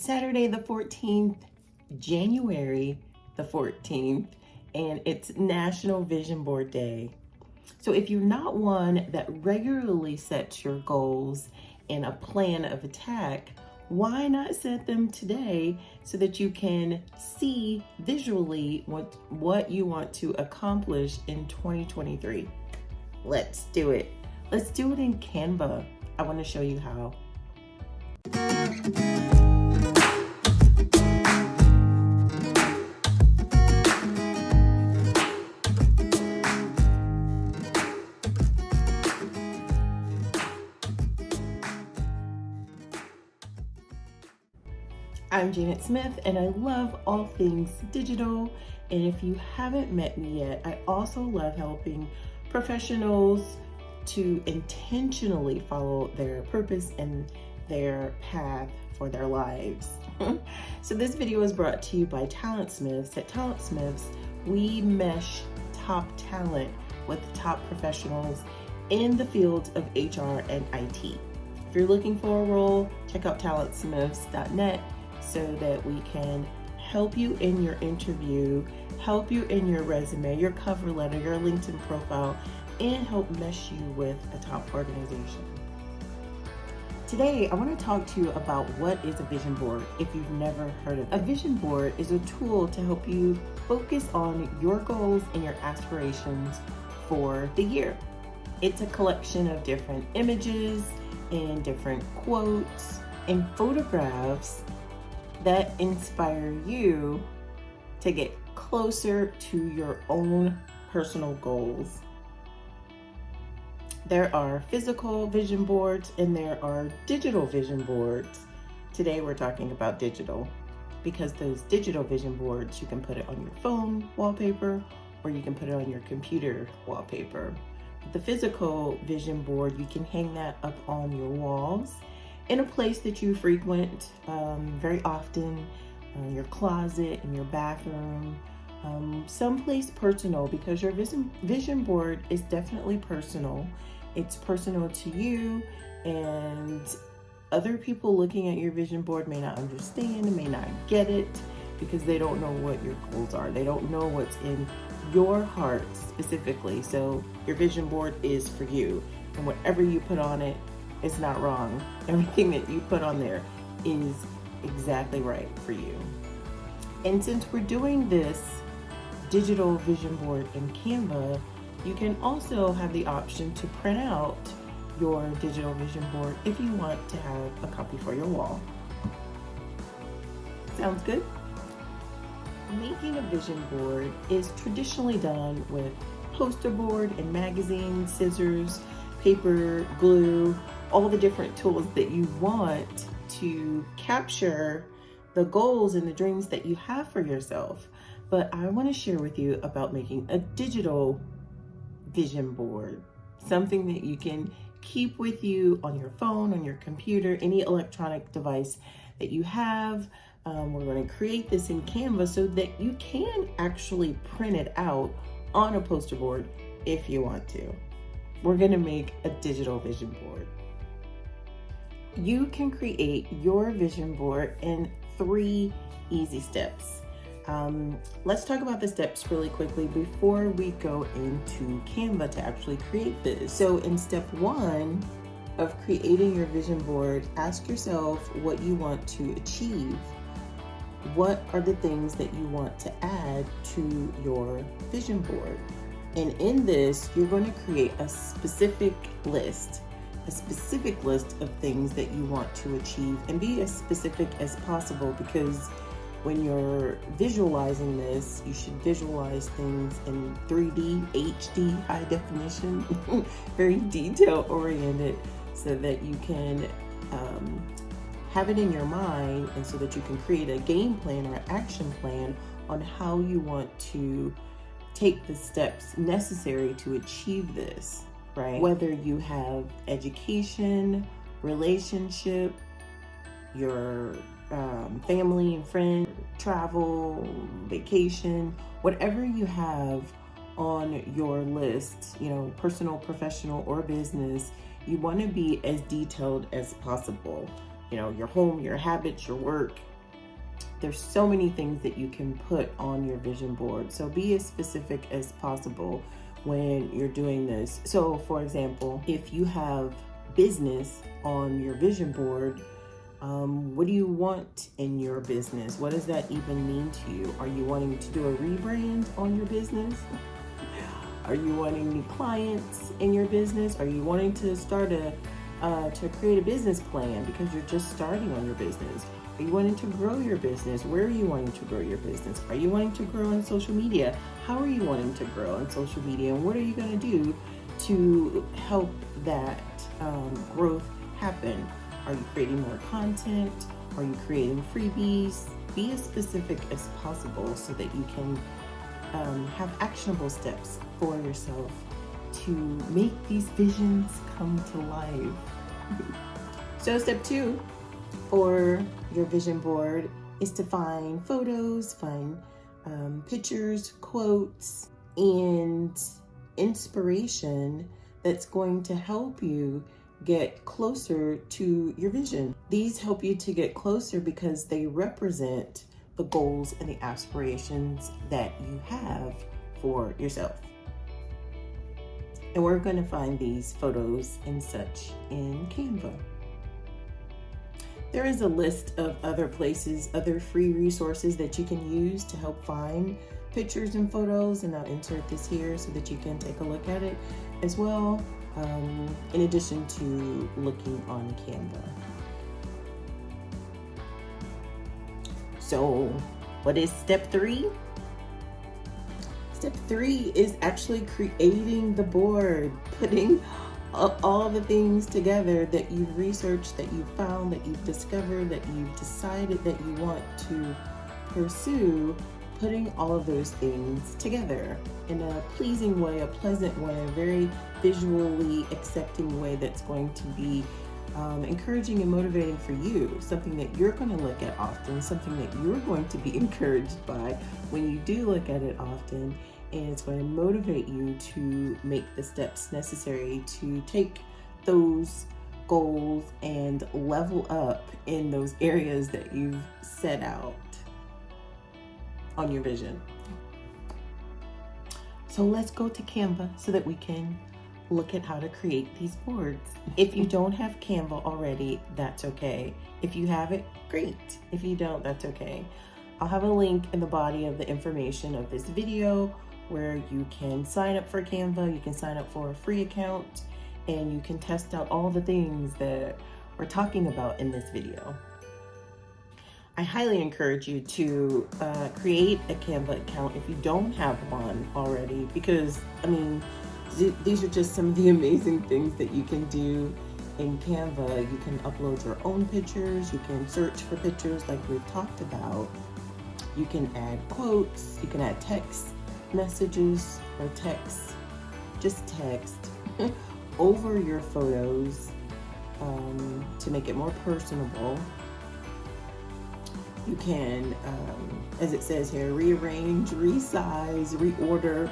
Saturday the 14th, January the 14th, and it's National Vision Board Day. So if you're not one that regularly sets your goals in a plan of attack, why not set them today so that you can see visually what you want to accomplish in 2023? Let's do it. Let's do it in Canva. I want to show you how. I'm Janet Smith, and I love all things digital. And if you haven't met me yet, I also love helping professionals to intentionally follow their purpose and their path for their lives. So this video is brought to you by Talent Smiths. At Talent Smiths, we mesh top talent with top professionals in the fields of HR and IT. If you're looking for a role, check out talentsmiths.net so that we can help you in your interview, help you in your resume, your cover letter, your LinkedIn profile, and help mesh you with a top organization. Today, I want to talk to you about what is a vision board if you've never heard of it. A vision board is a tool to help you focus on your goals and your aspirations for the year. It's a collection of different images and different quotes and photographs that inspire you to get closer to your own personal goals. There are physical vision boards and there are digital vision boards. Today we're talking about digital because those digital vision boards, you can put it on your phone wallpaper or you can put it on your computer wallpaper. The physical vision board, you can hang that up on your walls in a place that you frequent very often, your closet, in your bathroom, someplace personal, because your vision board is definitely personal. It's personal to you, and other people looking at your vision board may not understand, may not get it, because they don't know what your goals are. They don't know what's in your heart specifically. So your vision board is for you, and whatever you put on it, it's not wrong. Everything that you put on there is exactly right for you. And since we're doing this digital vision board in Canva, you can also have the option to print out your digital vision board if you want to have a copy for your wall. Sounds good? Making a vision board is traditionally done with poster board and magazines, scissors, paper, glue, all the different tools that you want to capture the goals and the dreams that you have for yourself. But I want to share with you about making a digital vision board, something that you can keep with you on your phone, on your computer, any electronic device that you have. We're going to create this in Canva so that you can actually print it out on a poster board if you want to. We're going to make a digital vision board. You can create your vision board in 3 easy steps. Let's talk about the steps really quickly before we go into Canva to actually create this. So in step 1 of creating your vision board, ask yourself what you want to achieve. What are the things that you want to add to your vision board? And in this, you're going to create a specific list of things that you want to achieve, and be as specific as possible, because when you're visualizing this, you should visualize things in 3D, HD, high definition, very detail oriented, so that you can have it in your mind, and so that you can create a game plan or an action plan on how you want to take the steps necessary to achieve this, right? Whether you have education, relationship, your family and friends, travel, vacation, whatever you have on your list, personal, professional, or business, you want to be as detailed as possible. Your home, your habits, your work, There's so many things that you can put on your vision board. So be as specific as possible when you're doing this. So for example, if you have business on your vision board, what do you want in your business? What does that even mean to you? Are you wanting to do a rebrand on your business? Are you wanting new clients in your business? Are you wanting to start to create a business plan because you're just starting on your business? Are you wanting to grow your business? Where are you wanting to grow your business? Are you wanting to grow on social media? How are you wanting to grow on social media? And what are you going to do to help that growth happen? Are you creating more content? Are you creating freebies? Be as specific as possible so that you can have actionable steps for yourself to make these visions come to life. So step 2 for your vision board is to find photos, find pictures, quotes, and inspiration that's going to help you get closer to your vision. These help you to get closer because they represent the goals and the aspirations that you have for yourself. And we're going to find these photos and such in Canva. There is a list of other places, other free resources that you can use to help find pictures and photos, and I'll insert this here so that you can take a look at it as well, in addition to looking on Canva. So what is step 3? Step 3 is actually creating the board, putting all the things together that you've researched, that you've found, that you've discovered, that you've decided that you want to pursue, putting all of those things together in a pleasing way, a pleasant way, a very visually accepting way that's going to be encouraging and motivating for you, something that you're going to look at often, something that you're going to be encouraged by when you do look at it often, and it's going to motivate you to make the steps necessary to take those goals and level up in those areas that you've set out on your vision. So let's go to Canva so that we can look at how to create these boards. If you don't have Canva already, that's okay. If you have it, great. If you don't, that's okay. I'll have a link in the body of the information of this video where you can sign up for Canva, you can sign up for a free account, and you can test out all the things that we're talking about in this video. I highly encourage you to create a Canva account if you don't have one already, because I mean, these are just some of the amazing things that you can do in Canva. You can upload your own pictures, you can search for pictures like we've talked about, you can add quotes, you can add text messages or text, just text over your photos to make it more personable. You can, as it says here, rearrange, resize, reorder,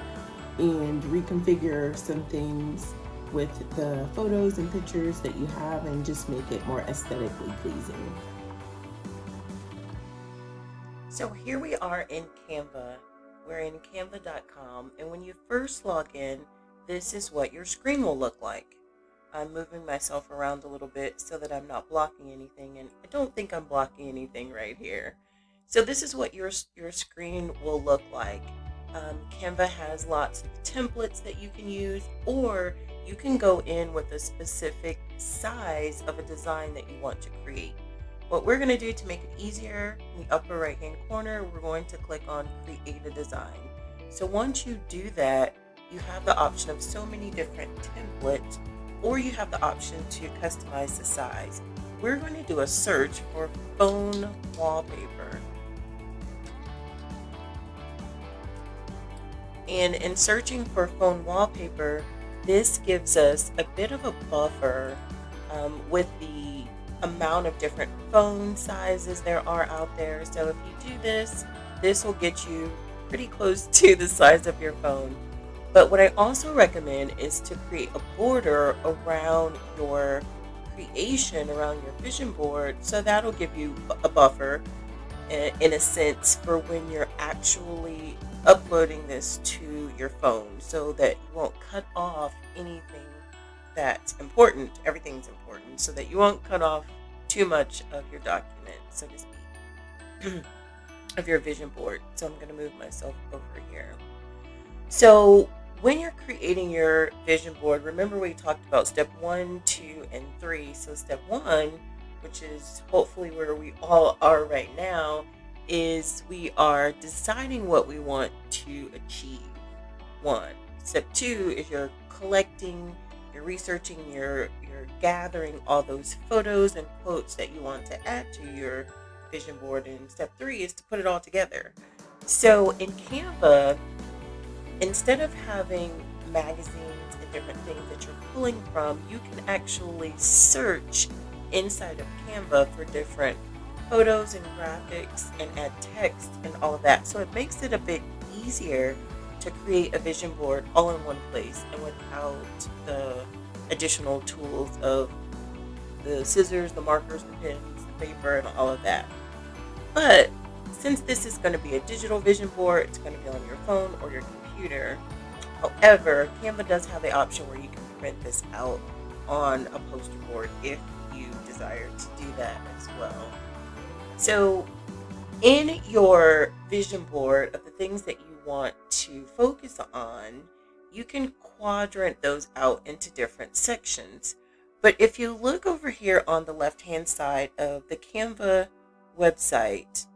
and reconfigure some things with the photos and pictures that you have and just make it more aesthetically pleasing. So here we are in Canva. We're in canva.com, and when you first log in, this is what your screen will look like. I'm moving myself around a little bit so that I'm not blocking anything, and I don't think I'm blocking anything right here. So this is what your screen will look like. Canva has lots of templates that you can use, or you can go in with a specific size of a design that you want to create. What we're going to do to make it easier, in the upper right hand corner, we're going to click on create a design. So once you do that, you have the option of so many different templates, or you have the option to customize the size. We're going to do a search for phone wallpaper. And in searching for phone wallpaper, this gives us a bit of a buffer with the amount of different phone sizes there are out there. So if you do this, this will get you pretty close to the size of your phone. But what I also recommend is to create a border around your creation, around your vision board, so that'll give you a buffer. in a sense, for when you're actually uploading this to your phone, so that you won't cut off anything that's important. Everything's important, so that you won't cut off too much of your document, so to speak, of your vision board. So I'm going to move myself over here. So when you're creating your vision board, remember we talked about step 1, 2, and 3. So step 1, which is hopefully where we all are right now, is we are deciding what we want to achieve. 1. Step 2 is you're collecting, you're researching, you're gathering all those photos and quotes that you want to add to your vision board. And step 3 is to put it all together. So in Canva, instead of having magazines and different things that you're pulling from, you can actually search inside of Canva for different photos and graphics and add text and all of that. So it makes it a bit easier to create a vision board all in one place and without the additional tools of the scissors, the markers, the pens, the paper, and all of that. But since this is going to be a digital vision board, it's going to be on your phone or your computer. However, Canva does have the option where you can print this out on a poster board if you desire to do that as well. So in your vision board of the things that you want to focus on, you can quadrant those out into different sections. But if you look over here on the left-hand side of the Canva website,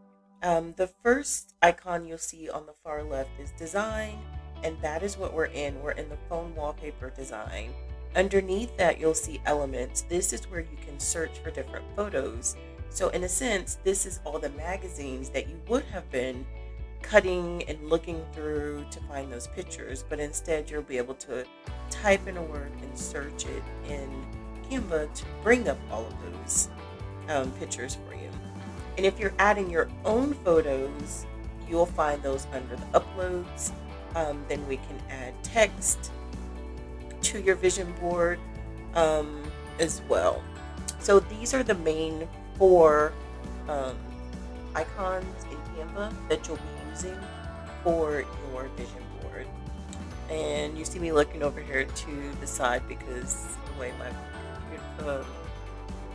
the first icon you'll see on the far left is design, and that is what we're in. We're in the phone wallpaper design. Underneath that, you'll see elements. This is where you can search for different photos. So in a sense, this is all the magazines that you would have been cutting and looking through to find those pictures, but instead you'll be able to type in a word and search it in Canva to bring up all of those pictures for you. And if you're adding your own photos, you'll find those under the uploads. Then we can add text to your vision board as well. So these are the main 4 icons in Canva that you'll be using for your vision board. And you see me looking over here to the side because the way my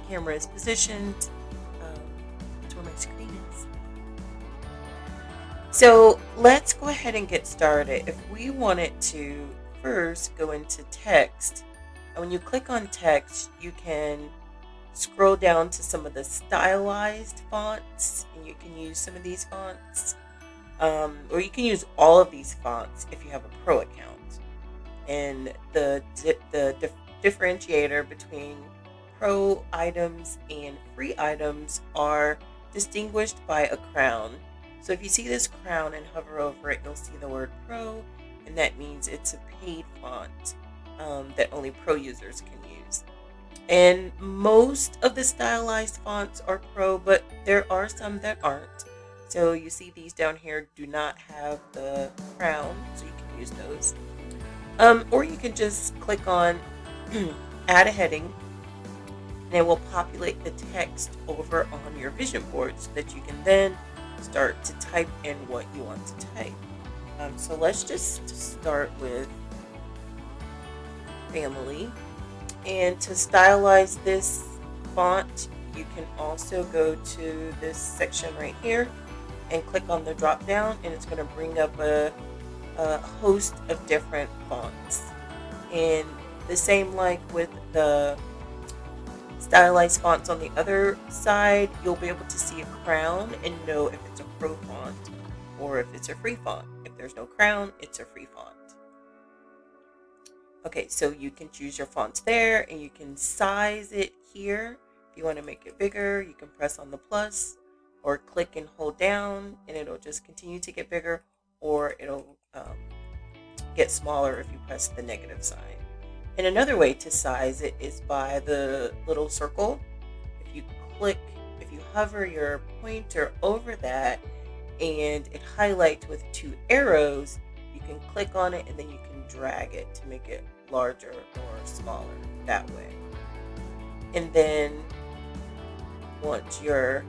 camera is positioned, that's where my screen is. So let's go ahead and get started. If we wanted to first go into text, and when you click on text, you can scroll down to some of the stylized fonts, and you can use some of these fonts, or you can use all of these fonts if you have a pro account. And the differentiator between pro items and free items are distinguished by a crown. So if you see this crown and hover over it, you'll see the word pro, and that means it's a paid font that only pro users can use. And most of the stylized fonts are pro, but there are some that aren't. So you see these down here do not have the crown, so you can use those. Or you can just click on add a heading, and it will populate the text over on your vision board so that you can then start to type in what you want to type. So let's just start with family. And to stylize this font, you can also go to this section right here and click on the drop down, and it's going to bring up a host of different fonts. And the same like with the stylized fonts on the other side, you'll be able to see a crown and know if it's a pro font or if it's a free font. If there's no crown, it's a free font. Okay, so you can choose your fonts there, and you can size it here. If you want to make it bigger, you can press on the plus or click and hold down, and it'll just continue to get bigger, or it'll get smaller if you press the negative sign. And another way to size it is by the little circle. If you hover your pointer over that and it highlights with 2 arrows, you can click on it and then you can drag it to make it larger or smaller that way. And then once you're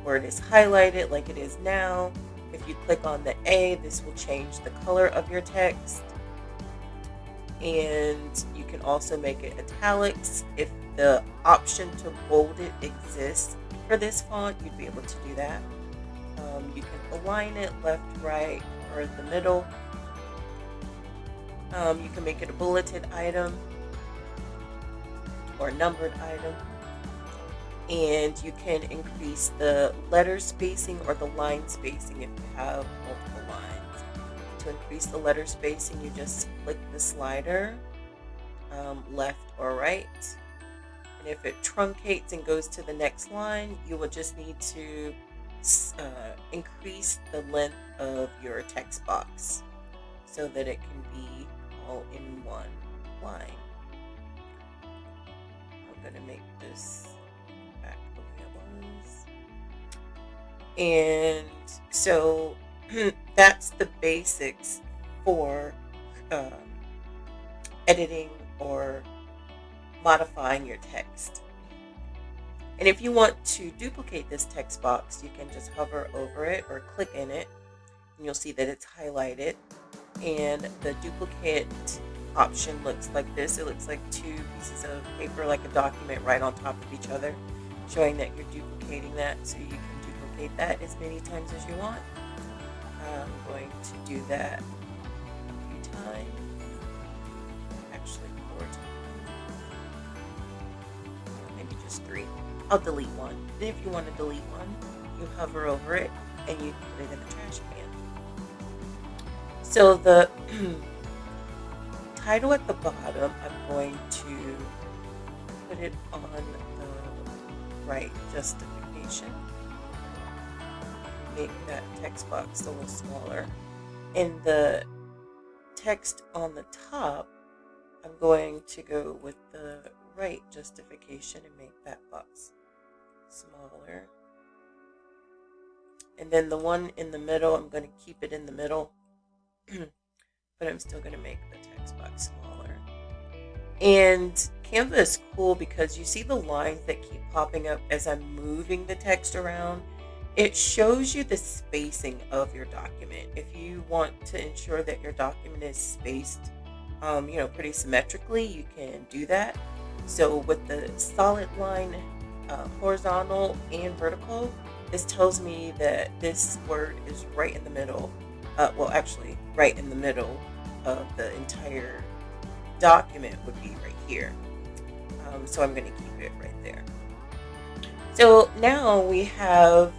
where it is highlighted like it is now. If you click on the A, this will change the color of your text. And you can also make it italics. If the option to bold it exists for this font, you'd be able to do that. You can align it left, right, or the middle. You can make it a bulleted item or a numbered item. And you can increase the letter spacing or the line spacing if you have multiple lines. To increase the letter spacing, you just click the slider, left or right. And if it truncates and goes to the next line, you will just need to increase the length of your text box so that it can be all in one line. I'm going to make this back the way it was. And so that's the basics for editing or modifying your text. And if you want to duplicate this text box, you can just hover over it or click in it, and you'll see that it's highlighted. And the duplicate option looks like this. It looks like two pieces of paper, like a document, right on top of each other, showing that you're duplicating that. So you can duplicate that as many times as you want. I'm going to do that a few times, actually 4 times, maybe just 3. I'll delete one. And if you want to delete one, you hover over it and you put it in the trash can. So the title at the bottom, I'm going to put it on the right justification. Make that text box a little smaller. And the text on the top, I'm going to go with the right justification and make that box smaller. And then the one in the middle, I'm going to keep it in the middle, but I'm still going to make the text box smaller. And Canva is cool because you see the lines that keep popping up as I'm moving the text around. It shows you the spacing of your document. If you want to ensure that your document is spaced, pretty symmetrically, you can do that. So with the solid line, horizontal and vertical, this tells me that this word is right in the middle. Actually, right in the middle of the entire document would be right here. So I'm going to keep it right there. So now we have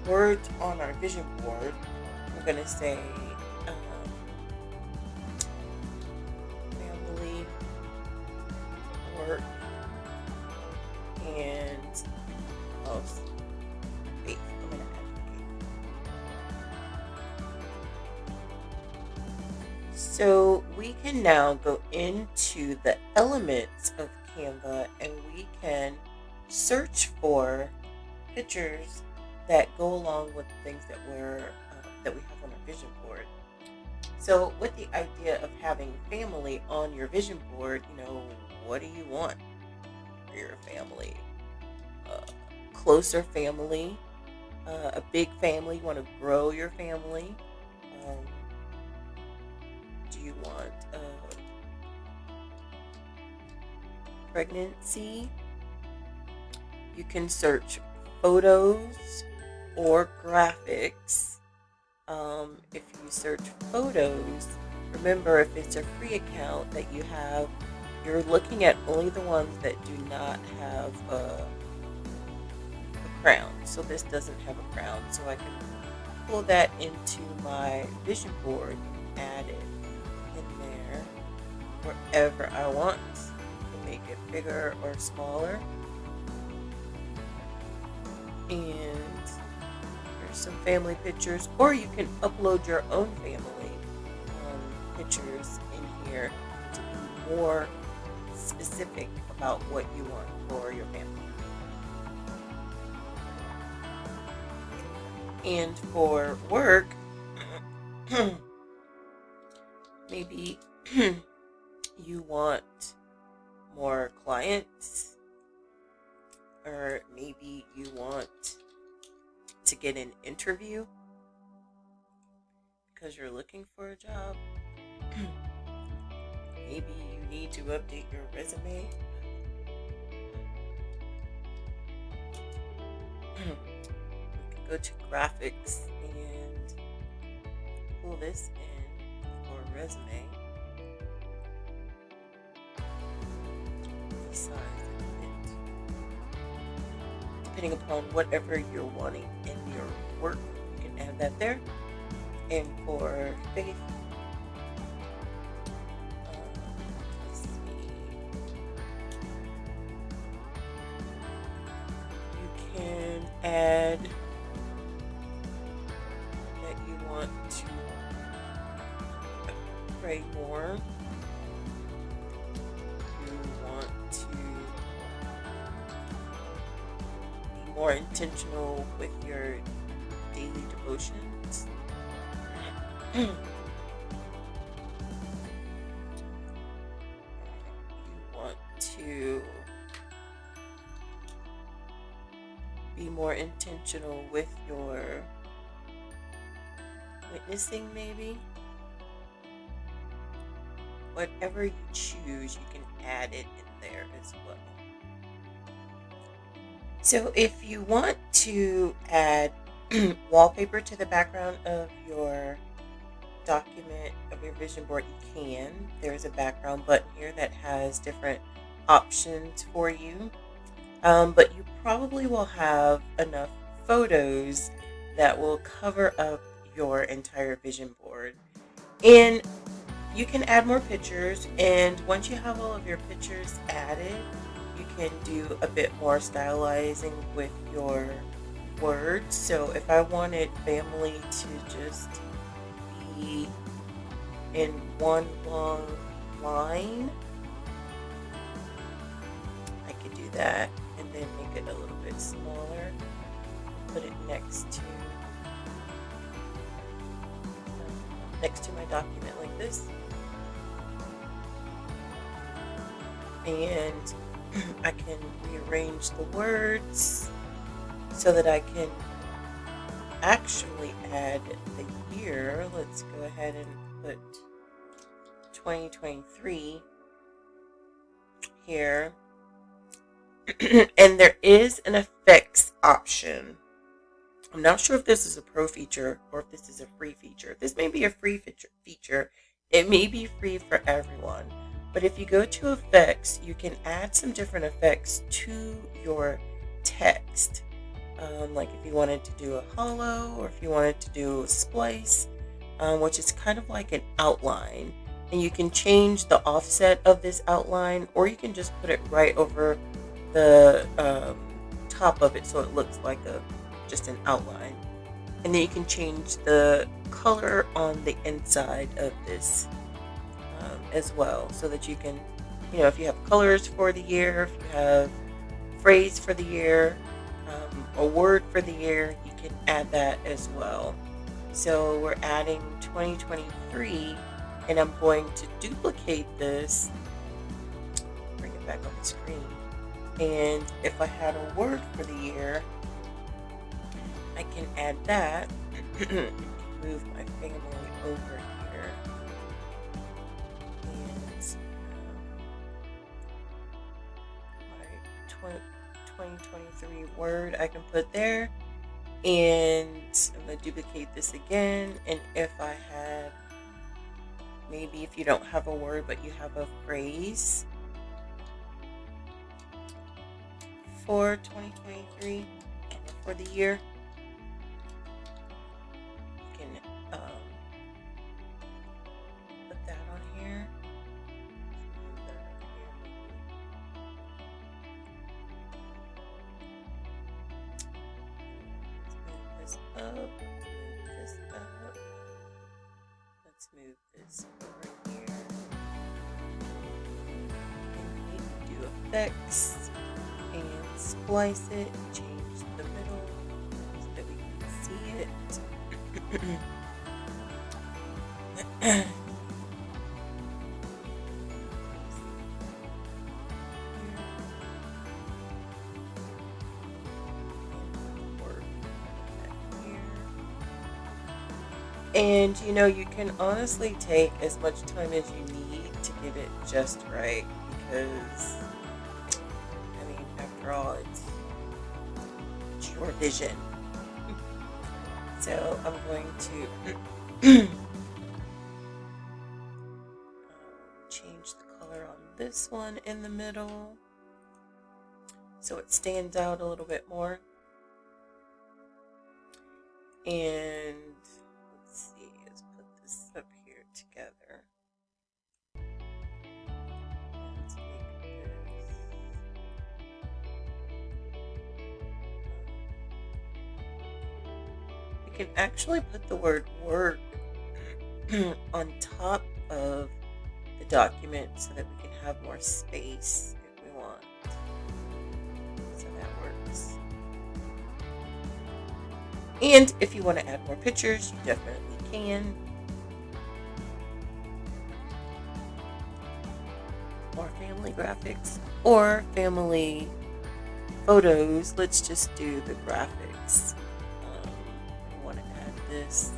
words on our vision board. I'm going to say family, work, and faith. I'm going to advocate. So we can now go into the elements of Canva and we can search for pictures that go along with the things that we have on our vision board. So with the idea of having family on your vision board, what do you want for your family? Closer family, a big family. You want to grow your family. Do you want pregnancy? You can search photos or graphics. If you search photos, remember if it's a free account that you have, you're looking at only the ones that do not have a crown. So this doesn't have a crown. So I can pull that into my vision board and add it in there wherever I want. I can make it bigger or smaller. And here's some family pictures, or you can upload your own family pictures in here to be more specific about what you want for your family. And for work, maybe you want more clients, or maybe you want to get an interview because you're looking for a job. Maybe you need to update your resume. We can go to graphics and pull this in for resume. Resize it, depending upon whatever you're wanting in your work, you can add that there. And for faith, let's see, you can add that you want to pray more. You want to be more intentional with your daily devotions. You want to be more intentional with your witnessing, maybe. Whatever you choose, you can add it in there as well. So if you want to add wallpaper to the background of your document, of your vision board, you can. There's a background button here that has different options for you. But you probably will have enough photos that will cover up your entire vision board. And you can add more pictures, and once you have all of your pictures added, you can do a bit more stylizing with your words. So if I wanted family to just be in one long line, I could do that and then make it a little bit smaller, put it next to my document like this, and I can rearrange the words so that I can actually add the year. Let's go ahead and put 2023 here. And there is an effects option. I'm not sure if this is a pro feature or if this is a free feature. If this may be a free feature, it may be free for everyone. But if you go to effects, you can add some different effects to your text. Like if you wanted to do a hollow, or if you wanted to do a splice, which is kind of like an outline. And you can change the offset of this outline, or you can just put it right over the top of it so it looks like just an outline. And then you can change the color on the inside of this as well, so that you can, if you have colors for the year, if you have phrase for the year, a word for the year, you can add that as well. So we're adding 2023, and I'm going to duplicate this, bring it back on the screen, and if I had a word for the year, I can add that. Move my family over here, and my 2023 word I can put there, and I'm going to duplicate this again. And if I had, maybe if you don't have a word but you have a phrase for 2023 for the year, you can put that on here. Let's move this up, move this up. Let's move this over here. And we can do effects and splice it, change the middle so that we can see it. And you can honestly take as much time as you need to get it just right because, I mean, after all, it's your vision. So I'm going to change the color on this one in the middle so it stands out a little bit more. And let's see, let's put this up here together. Let's make this. We can actually put the word work on top of the document so that we can have more space if we want. So that works. And if you want to add more pictures, you definitely can. Or family graphics or family photos. Let's just do the graphics. I want to add this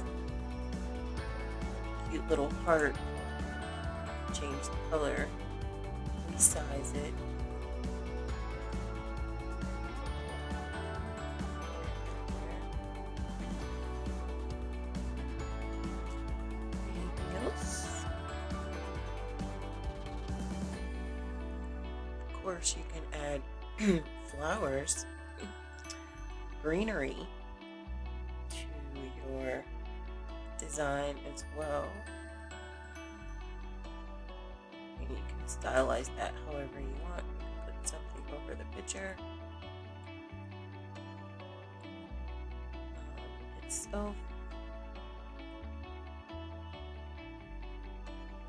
cute little heart. Change the color. Resize it. Of course, you can add flowers, greenery to your design as well. And you can stylize that however you want. You can put something over the picture itself.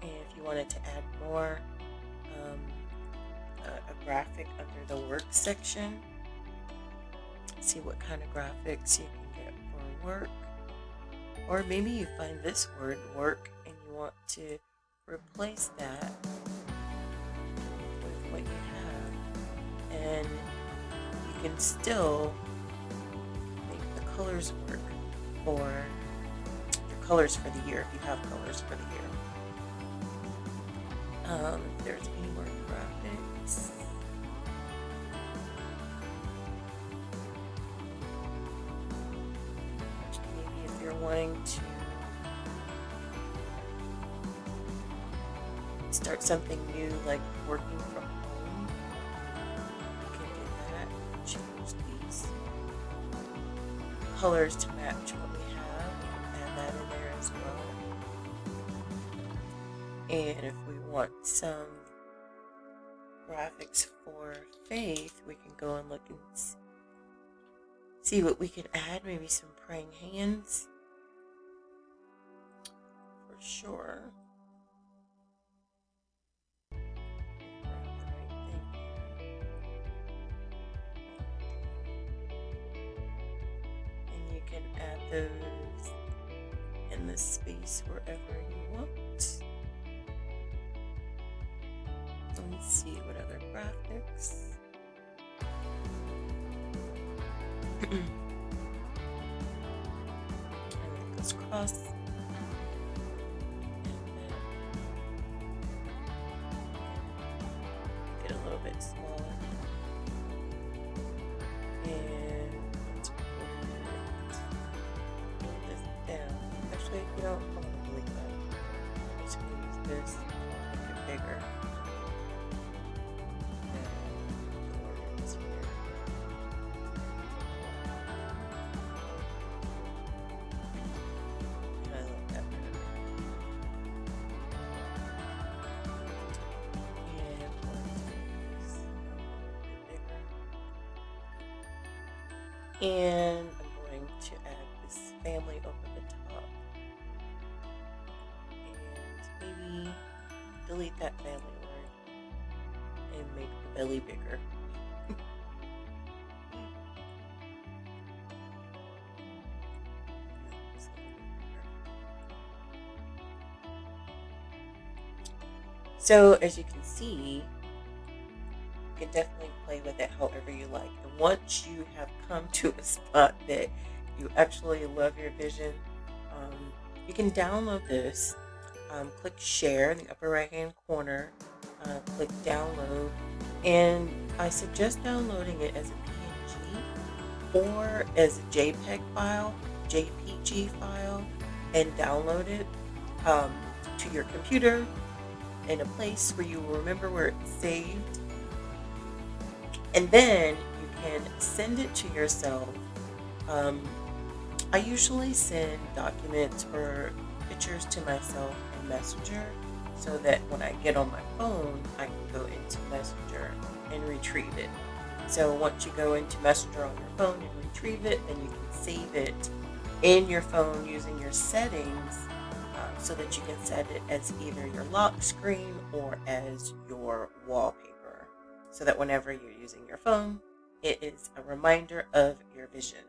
And if you wanted to add more, a graphic under the work section. See what kind of graphics you can get for work. Or maybe you find this word, work, and you want to replace that with what you have. And you can still make the colors work for your colors for the year, if you have colors for the year. If there's any more graphics. Maybe if you're wanting to start something new, like working from home, you can do that. Change these colors to match what we have. You can add that in there as well. And if we want some graphics for Faith, we can go and look and see what we can add. Maybe some praying hands for sure. And you can add those in the space wherever you want. Let's see what other graphics. And make this cross. Get a little bit smaller. And let's pull this down. Actually, you know, I want to delete that. I'm just going to use this, make it bigger. And I'm going to add this family over the top. And maybe delete that family word and make the belly bigger. So as you can see, you can definitely play with it however you like. And once you have come to a spot that you actually love your vision, You can download this. Click share in the upper right hand corner. Click download. And I suggest downloading it as a PNG or as a JPEG file, JPG file, and download it um, to your computer in a place where you will remember where it's saved. And then you can send it to yourself. Um, I usually send documents or pictures to myself in Messenger so that when I get on my phone, I can go into Messenger and retrieve it. So once you go into Messenger on your phone and retrieve it, then you can save it in your phone using your settings so that you can set it as either your lock screen or as your wallpaper so that whenever you're using your phone, it is a reminder of your vision.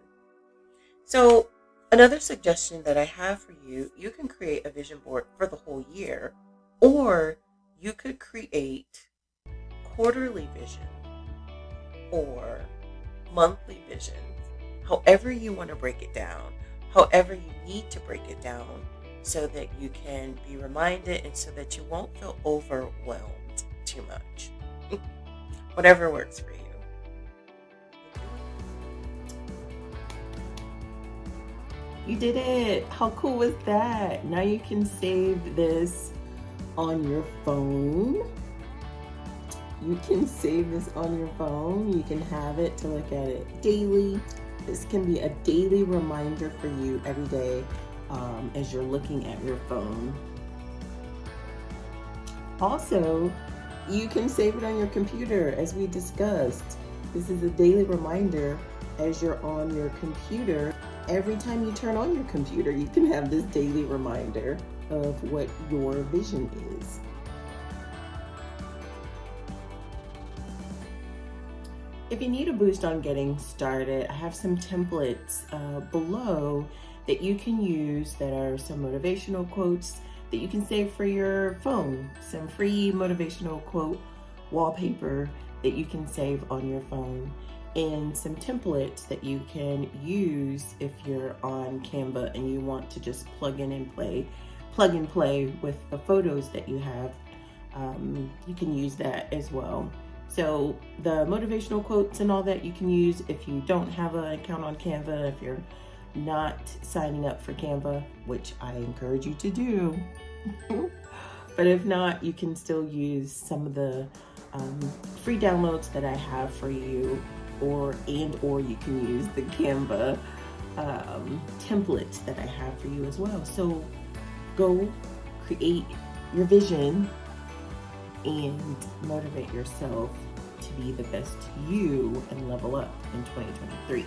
So another suggestion that I have for you, you can create a vision board for the whole year, or you could create quarterly vision or monthly visions, however you want to break it down, however you need to break it down so that you can be reminded and so that you won't feel overwhelmed too much. Whatever works for you. You did it! How cool was that? Now you can save this on your phone. You can save this on your phone. You can have it to look at it daily. This can be a daily reminder for you every day as you're looking at your phone. Also, you can save it on your computer as we discussed. This is a daily reminder as you're on your computer. Every time you turn on your computer, you can have this daily reminder of what your vision is. If you need a boost on getting started, I have some templates below that you can use that are some motivational quotes that you can save for your phone. Some free motivational quote wallpaper that you can save on your phone, and some templates that you can use if you're on Canva and you want to just plug and play with the photos that you have. You can use that as well. So the motivational quotes and all that you can use if you don't have an account on Canva, if you're not signing up for Canva, which I encourage you to do. But if not, you can still use some of the free downloads that I have for you, or you can use the Canva templates that I have for you as well. So go create your vision and motivate yourself to be the best you and level up in 2023.